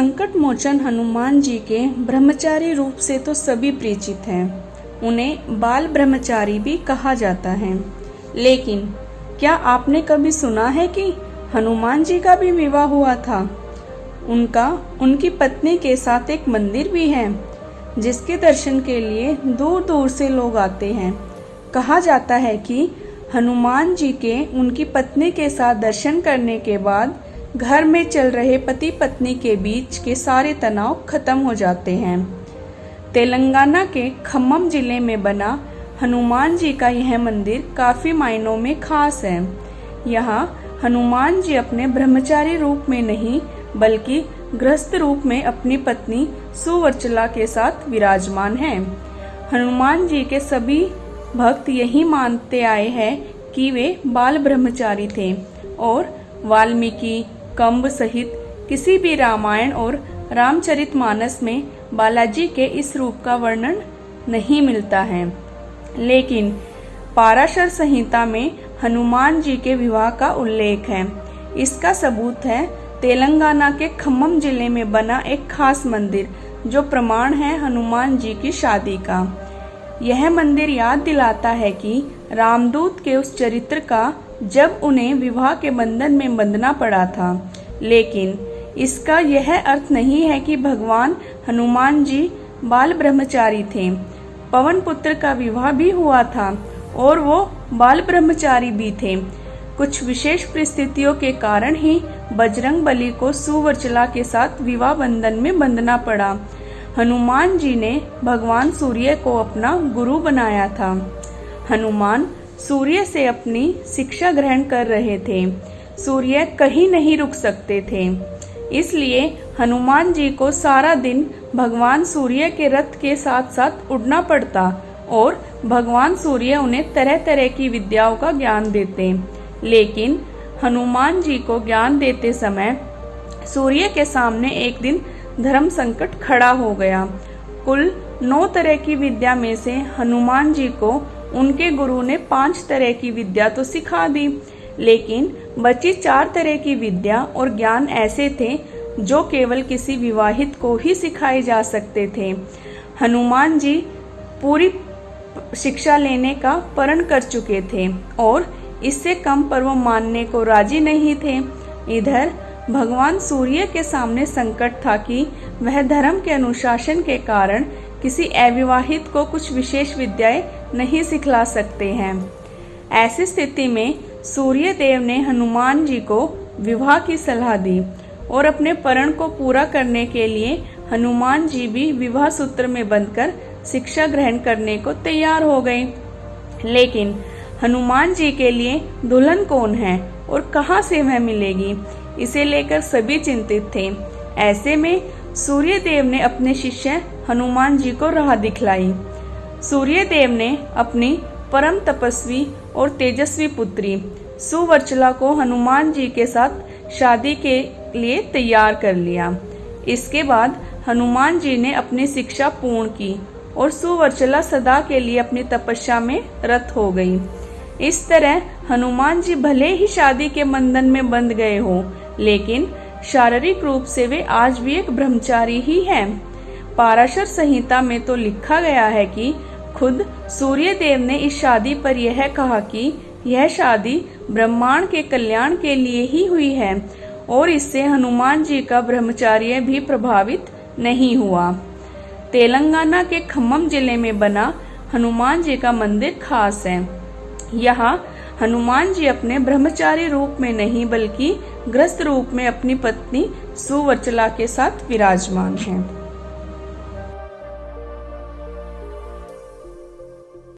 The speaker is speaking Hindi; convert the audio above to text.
संकट मोचन हनुमान जी के ब्रह्मचारी रूप से तो सभी परिचित हैं। उन्हें बाल ब्रह्मचारी भी कहा जाता है। लेकिन क्या आपने कभी सुना है कि हनुमान जी का भी विवाह हुआ था? उनकी पत्नी के साथ एक मंदिर भी है जिसके दर्शन के लिए दूर दूर से लोग आते हैं। कहा जाता है कि हनुमान जी के उनकी पत्नी के साथ दर्शन करने के बाद घर में चल रहे पति पत्नी के बीच के सारे तनाव खत्म हो जाते हैं। तेलंगाना के खम्मम जिले में बना हनुमान जी का यह मंदिर काफी मायनों में खास है। यहाँ हनुमान जी अपने ब्रह्मचारी रूप में नहीं बल्कि गृहस्थ रूप में अपनी पत्नी सुवर्चला के साथ विराजमान हैं। हनुमान जी के सभी भक्त यही मानते आए हैं कि वे बाल ब्रह्मचारी थे और वाल्मीकि कंब सहित किसी भी रामायण और रामचरितमानस में बालाजी के इस रूप का वर्णन नहीं मिलता है। लेकिन पाराशर संहिता में हनुमान जी के विवाह का उल्लेख है। इसका सबूत है तेलंगाना के खम्मम जिले में बना एक खास मंदिर जो प्रमाण है हनुमान जी की शादी का। यह मंदिर याद दिलाता है कि रामदूत के उस चरित्र का जब उन्हें विवाह के बंधन में बंधना पड़ा था। लेकिन इसका यह अर्थ नहीं है कि भगवान हनुमान जी बाल ब्रह्मचारी थे। पवन पुत्र का विवाह भी हुआ था और वो बाल ब्रह्मचारी भी थे। कुछ विशेष परिस्थितियों के कारण ही बजरंग बली को सुवर्चला के साथ विवाह बंधन में बंधना पड़ा। हनुमान जी ने भगवान सूर्य को अपना गुरु बनाया था। हनुमान सूर्य से अपनी शिक्षा ग्रहण कर रहे थे। सूर्य कहीं नहीं रुक सकते थे, इसलिए हनुमान जी को सारा दिन भगवान सूर्य के रथ के साथ साथ उड़ना पड़ता और भगवान सूर्य उन्हें तरह तरह की विद्याओं का ज्ञान देते। लेकिन हनुमान जी को ज्ञान देते समय सूर्य के सामने एक दिन धर्म संकट खड़ा हो गया। कुल 9 तरह की विद्या में से हनुमान जी को उनके गुरु ने 5 तरह की विद्या तो सिखा दी, लेकिन बची 4 तरह की विद्या और ज्ञान ऐसे थे जो केवल किसी विवाहित को ही सिखाए जा सकते थे। हनुमान जी पूरी शिक्षा लेने का प्रण कर चुके थे और इससे कम पर वो मानने को राजी नहीं थे। इधर भगवान सूर्य के सामने संकट था कि वह धर्म के अनुशासन के कारण किसी अविवाहित को कुछ विशेष विद्याएं नहीं सिखला सकते हैं। ऐसी स्थिति में सूर्य देव ने हनुमान जी को विवाह की सलाह दी और अपने प्रण को पूरा करने के लिए हनुमान जी भी विवाह सूत्र में बंधकर शिक्षा ग्रहण करने को तैयार हो गए। लेकिन हनुमान जी के लिए दुल्हन कौन है और कहाँ से वह मिलेगी, इसे लेकर सभी चिंतित थे। ऐसे में सूर्य देव ने अपने शिष्य हनुमान जी को राह दिखलाई। सूर्य देव ने अपनी परम तपस्वी और तेजस्वी पुत्री सुवर्चला को हनुमान जी के साथ शादी के लिए तैयार कर लिया। इसके बाद हनुमान जी ने अपनी शिक्षा पूर्ण की और सुवर्चला सदा के लिए अपनी तपस्या में रत हो गई। इस तरह हनुमान जी भले ही शादी के बंधन में बंध गए हो, लेकिन शारीरिक रूप से वे आज भी एक ब्रह्मचारी ही हैं। पाराशर संहिता में तो लिखा गया है कि खुद सूर्य देव ने इस शादी पर यह कहा कि यह शादी ब्रह्मांड के कल्याण के लिए ही हुई है और इससे हनुमान जी का ब्रह्मचार्य भी प्रभावित नहीं हुआ। तेलंगाना के खम्मम जिले में बना हनुमान जी का मंदिर खास है। यहाँ हनुमान जी अपने ब्रह्मचारी रूप में नहीं बल्कि गृहस्थ रूप में अपनी पत्नी सुवर्चला के साथ विराजमान हैं।